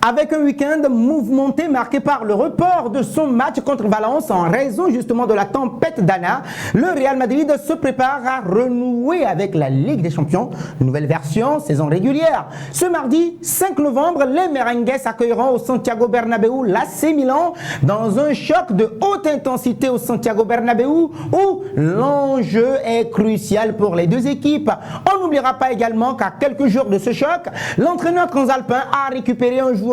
Avec un week-end mouvementé marqué par le report de son match contre Valence en raison justement de la tempête d'Ana, le Real Madrid se prépare à renouer avec la Ligue des Champions, nouvelle version, saison régulière. Ce mardi 5 novembre, les Merengues accueilleront au Santiago Bernabéu l'AC Milan dans un choc de haute intensité au Santiago Bernabéu où l'enjeu est crucial pour les deux équipes. On n'oubliera pas également qu'à quelques jours de ce choc, l'entraîneur transalpin a récupéré un joueur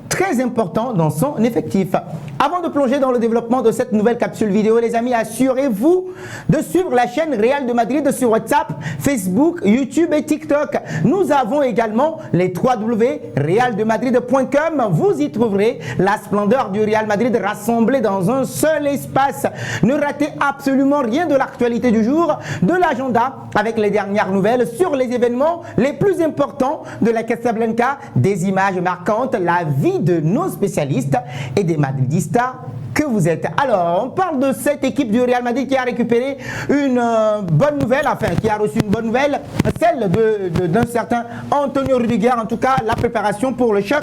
très important dans son effectif. Avant de plonger dans le développement de cette nouvelle capsule vidéo, les amis, assurez-vous de suivre la chaîne Real de Madrid sur WhatsApp, Facebook, YouTube et TikTok. Nous avons également les www.realdemadrid.com. Vous y trouverez la splendeur du Real Madrid rassemblée dans un seul espace. Ne ratez absolument rien de l'actualité du jour, de l'agenda avec les dernières nouvelles sur les événements les plus importants de la Casablanca, des images marquantes, la vie de nos spécialistes et des madridistas que vous êtes. Alors, on parle de cette équipe du Real Madrid qui a récupéré une bonne nouvelle, enfin qui a reçu une bonne nouvelle, celle d'un certain Antonio Rudiger. En tout cas, la préparation pour le choc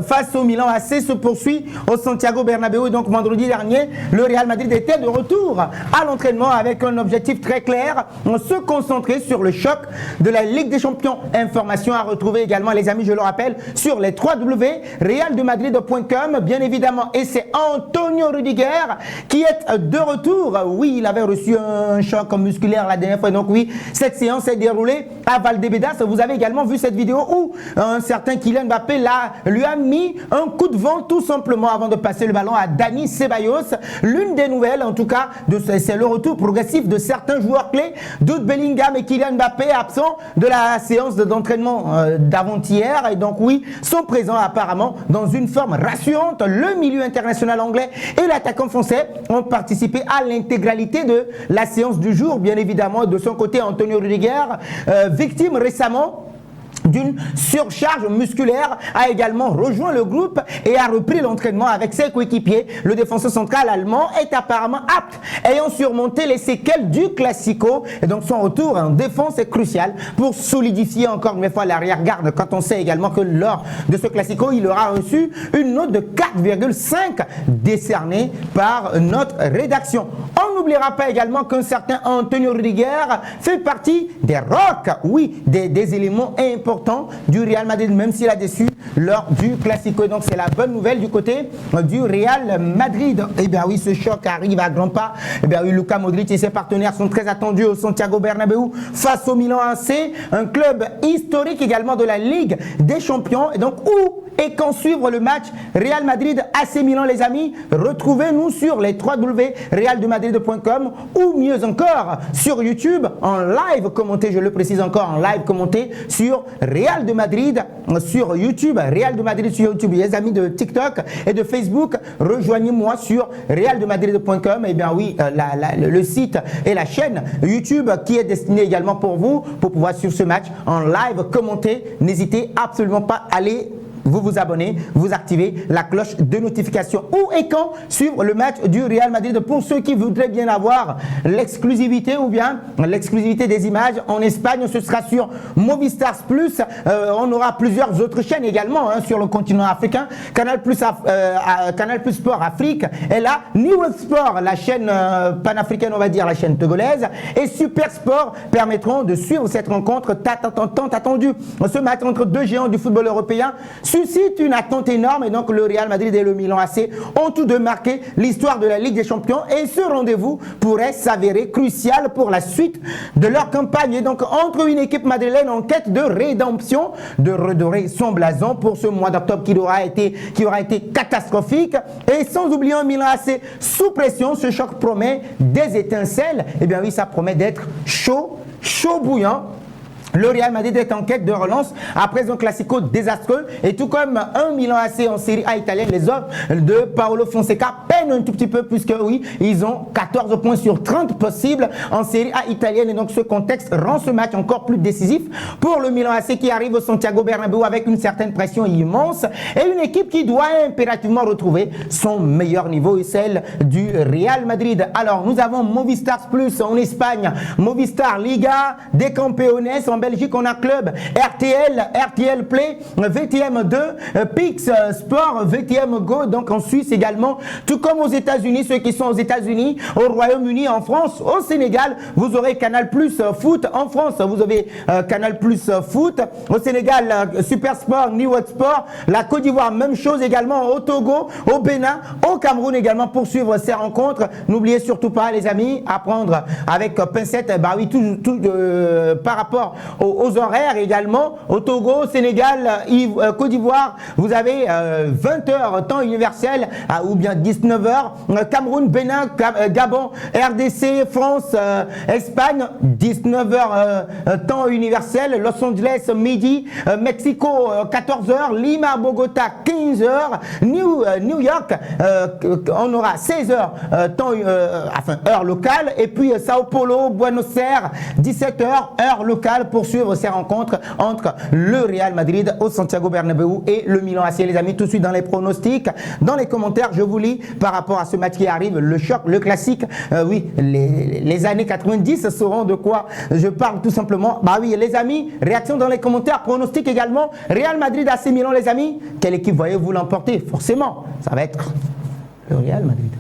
face au Milan AC se poursuit au Santiago Bernabéu. Et donc, vendredi dernier, le Real Madrid était de retour à l'entraînement avec un objectif très clair, se concentrer sur le choc de la Ligue des Champions. Information à retrouver également, les amis, je le rappelle, sur les www.realdemadrid.com, bien évidemment. Et c'est Antonio Rudiger qui est de retour. Oui, il avait reçu un choc musculaire la dernière fois. Donc oui, cette séance s'est déroulée à Valdebebas. Vous avez également vu cette vidéo où un certain Kylian Mbappé lui a mis un coup de vent tout simplement avant de passer le ballon à Dani Ceballos. L'une des nouvelles, en tout cas, c'est le retour progressif de certains joueurs clés. Jude Bellingham et Kylian Mbappé absents de la séance d'entraînement d'avant-hier. Et donc oui, sont présents apparemment dans une forme rassurante. Le milieu international anglais et l'attaquant français ont participé à l'intégralité de la séance du jour. Bien évidemment, de son côté, Antonio Rudiger, victime récemment d'une surcharge musculaire, a également rejoint le groupe et a repris l'entraînement avec ses coéquipiers. Le défenseur central allemand est apparemment apte, ayant surmonté les séquelles du Classico. Et donc son retour en défense est crucial pour solidifier encore une fois l'arrière-garde, quand on sait également que lors de ce Classico, il aura reçu une note de 4,5 décernée par notre rédaction. On n'oubliera pas également qu'un certain Antonio Rudiger fait partie des rocs, oui, des éléments importants du Real Madrid, même s'il a déçu lors du Classico. Donc c'est la bonne nouvelle du côté du Real Madrid. Eh bien oui, ce choc arrive à grands pas. Eh bien oui, Luka Modric et ses partenaires sont très attendus au Santiago Bernabéu face au Milan AC, un club historique également de la Ligue des Champions. Et donc où et quand suivre le match Real Madrid AC Milan, les amis? Retrouvez-nous sur les www.realdemadrid.com ou mieux encore sur YouTube en live commenté, je le précise encore, en live commenté sur Real de Madrid sur YouTube, Real de Madrid sur YouTube. Les amis de TikTok et de Facebook, rejoignez-moi sur realdemadrid.com. Et bien oui, le site et la chaîne YouTube qui est destinée également pour vous, pour pouvoir suivre ce match en live commenté. N'hésitez absolument pas à aller vous abonnez, vous activez la cloche de notification. Où et quand suivre le match du Real Madrid pour ceux qui voudraient bien avoir l'exclusivité ou bien l'exclusivité des images en Espagne, ce sera sur Movistars Plus. On aura plusieurs autres chaînes également sur le continent africain. Canal Plus Sport Afrique et là New World Sport, la chaîne panafricaine, on va dire la chaîne togolaise, et Super Sport permettront de suivre cette rencontre tant attendue. Ce match entre deux géants du football européen suscite une attente énorme et donc le Real Madrid et le Milan AC ont tous deux marqué l'histoire de la Ligue des Champions et ce rendez-vous pourrait s'avérer crucial pour la suite de leur campagne. Et donc entre une équipe madrilène en quête de rédemption, de redorer son blason pour ce mois d'octobre qui aura été catastrophique, et sans oublier un Milan AC sous pression, ce choc promet des étincelles. Et bien oui, ça promet d'être chaud bouillant. Le Real Madrid est en quête de relance après un Classico désastreux et tout comme un Milan AC en Série A italienne, les hommes de Paolo Fonseca peinent un tout petit peu puisque oui, ils ont 14 points sur 30 possibles en Série A italienne et donc ce contexte rend ce match encore plus décisif pour le Milan AC qui arrive au Santiago Bernabéu avec une certaine pression immense et une équipe qui doit impérativement retrouver son meilleur niveau et celle du Real Madrid. Alors nous avons Movistars Plus en Espagne, Movistar Liga des Campeones en Belgique, on a Club, RTL Play, VTM2, Pix Sport, VTM Go, donc en Suisse également, tout comme aux États-Unis, ceux qui sont aux États-Unis, au Royaume-Uni, en France, au Sénégal, vous aurez Canal Plus Foot, en France, vous avez Canal Plus Foot, au Sénégal, Super Sport, New World Sport, la Côte d'Ivoire, même chose également, au Togo, au Bénin, au Cameroun également, pour suivre ces rencontres. N'oubliez surtout pas, les amis, à prendre avec pincette, bah oui, tout par rapport aux horaires également. Au Togo, Sénégal, Côte d'Ivoire, vous avez 20h temps universel ou bien 19h. Cameroun, Bénin, Gabon, RDC, France, Espagne, 19h temps universel. Los Angeles, midi. Mexico, 14h. Lima, Bogota, 15h. New York, on aura 16h temps, heure locale. Et puis Sao Paulo, Buenos Aires, 17h, heure locale, pour suivre ces rencontres entre le Real Madrid au Santiago Bernabéu et le Milan AC. Les amis, tout de suite dans les pronostics, dans les commentaires, je vous lis par rapport à ce match qui arrive, le choc, le classique. Oui, les années 90 sauront de quoi je parle tout simplement. Bah oui, les amis, réaction dans les commentaires, pronostics également. Real Madrid AC Milan, les amis, quelle équipe voyez-vous l'emporter? Forcément, ça va être le Real Madrid.